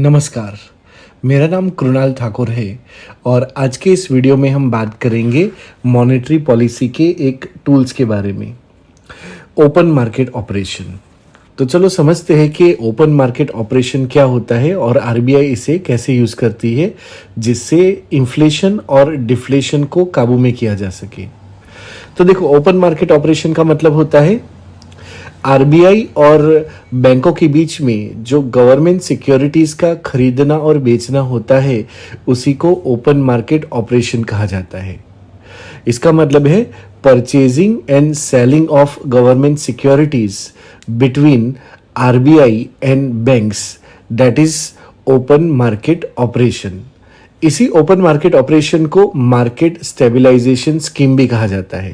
नमस्कार, मेरा नाम कृणाल ठाकुर है और आज के इस वीडियो में हम बात करेंगे मॉनेटरी पॉलिसी के एक टूल्स के बारे में, ओपन मार्केट ऑपरेशन। तो चलो समझते हैं कि ओपन मार्केट ऑपरेशन क्या होता है और आरबीआई इसे कैसे यूज़ करती है जिससे इन्फ्लेशन और डिफ्लेशन को काबू में किया जा सके। तो देखो, ओपन मार्केट ऑपरेशन का मतलब होता है आरबीआई और बैंकों के बीच में जो गवर्नमेंट सिक्योरिटीज का खरीदना और बेचना होता है उसी को ओपन मार्केट ऑपरेशन कहा जाता है। इसका मतलब है purchasing and selling of government securities between RBI and banks, that is open market operation. इसी ओपन मार्केट ऑपरेशन को मार्केट स्टेबलाइजेशन स्कीम भी कहा जाता है।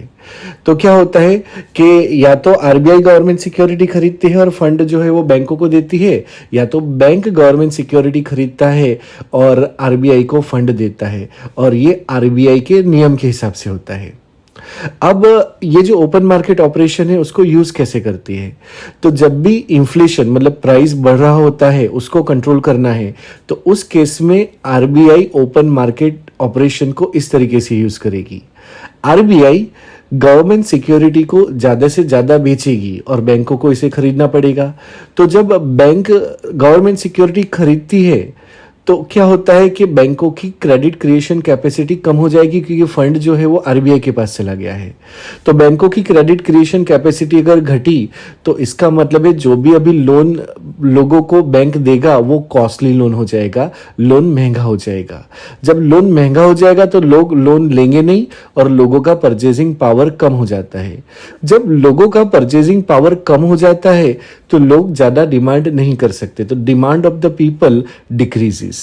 तो क्या होता है कि या तो आरबीआई गवर्नमेंट सिक्योरिटी खरीदती है और फंड जो है वो बैंकों को देती है, या तो बैंक गवर्नमेंट सिक्योरिटी खरीदता है और आरबीआई को फंड देता है, और ये आरबीआई के नियम के हिसाब से होता है। अब ये जो ओपन मार्केट ऑपरेशन है उसको यूज कैसे करती है? तो जब भी इन्फ्लेशन मतलब प्राइस बढ़ रहा होता है उसको कंट्रोल करना है तो उस केस में आरबीआई ओपन मार्केट ऑपरेशन को इस तरीके से यूज करेगी। आरबीआई गवर्नमेंट सिक्योरिटी को ज्यादा से ज्यादा बेचेगी और बैंकों को इसे खरीदना पड़ेगा। तो जब बैंक गवर्नमेंट सिक्योरिटी खरीदती है तो क्या होता है कि बैंकों की क्रेडिट क्रिएशन कैपेसिटी कम हो जाएगी क्योंकि फंड जो है वो आरबीआई के पास चला गया है। तो बैंकों की क्रेडिट क्रिएशन कैपेसिटी अगर घटी तो इसका मतलब है जो भी अभी लोन लोगों को बैंक देगा वो कॉस्टली लोन हो जाएगा, लोन महंगा हो जाएगा। जब लोन महंगा हो जाएगा तो लोग लोन लेंगे नहीं और लोगों का परचेजिंग पावर कम हो जाता है। जब लोगों का परचेजिंग पावर कम हो जाता है तो लोग ज्यादा डिमांड नहीं कर सकते, तो demand of the people decreases.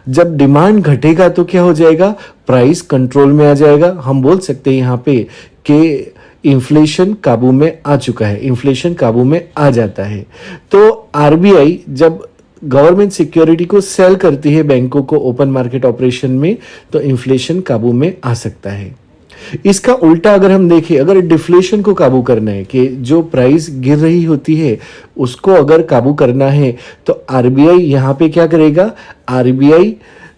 जब डिमांड घटेगा तो क्या हो जाएगा? प्राइस कंट्रोल में आ जाएगा। हम बोल सकते हैं यहाँ पे कि इन्फ्लेशन काबू में आ चुका है, इन्फ्लेशन काबू में आ जाता है। तो आरबीआई जब गवर्नमेंट सिक्योरिटी को सेल करती है बैंकों को ओपन मार्केट ऑपरेशन में तो इन्फ्लेशन काबू में आ सकता है। इसका उल्टा अगर हम देखें, अगर डिफ्लेशन को काबू करना है कि जो प्राइस गिर रही होती है उसको अगर काबू करना है तो आरबीआई यहां पे क्या करेगा? आरबीआई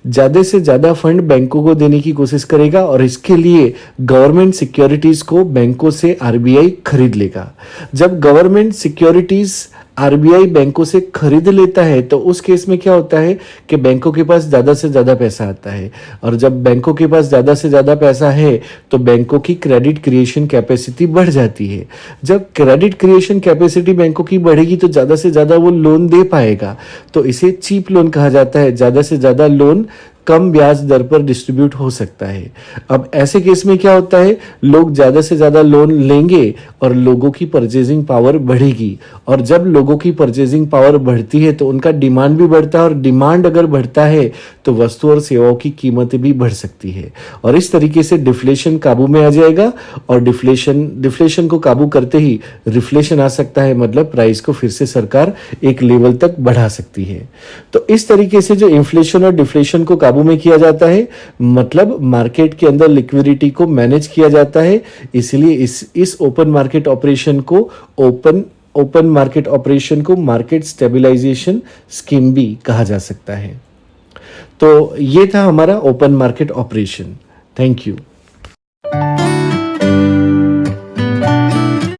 ज्यादा से ज्यादा फंड बैंकों को देने की कोशिश करेगा और इसके लिए गवर्नमेंट सिक्योरिटीज को बैंकों से आरबीआई खरीद लेगा। जब गवर्नमेंट सिक्योरिटीज आरबीआई बैंकों से खरीद लेता है तो उस केस में क्या होता है कि बैंकों के पास ज्यादा से ज्यादा पैसा आता है, और जब बैंकों के पास ज्यादा से ज्यादा पैसा है तो बैंकों की क्रेडिट क्रिएशन कैपेसिटी बढ़ जाती है। जब क्रेडिट क्रिएशन कैपेसिटी बैंकों की बढ़ेगी तो ज्यादा से ज्यादा वो लोन दे पाएगा, तो इसे चीप लोन कहा जाता है। ज्यादा से ज्यादा लोन कम ब्याज दर पर डिस्ट्रीब्यूट हो सकता है। अब ऐसे केस में क्या होता है? लोग ज्यादा से ज्यादा लोन लेंगे और लोगों की परचेजिंग पावर बढ़ेगी, और जब लोगों की परचेजिंग पावर बढ़ती है तो उनका डिमांड भी बढ़ता है, और डिमांड अगर बढ़ता है तो वस्तु और सेवाओं की कीमतें भी बढ़ सकती है, और इस तरीके से डिफ्लेशन काबू में आ जाएगा। और डिफ्लेशन को काबू करते ही रिफ्लेशन आ सकता है, मतलब प्राइस को फिर से सरकार एक लेवल तक बढ़ा सकती है। तो इस तरीके से जो इन्फ्लेशन और डिफ्लेशन को काबू में किया जाता है, मतलब मार्केट के अंदर लिक्विडिटी को मैनेज किया जाता है। इसलिए इस ओपन मार्केट ऑपरेशन को मार्केट स्टेबलाइजेशन स्कीम भी कहा जा सकता है। तो ये था हमारा open market operation. Thank you.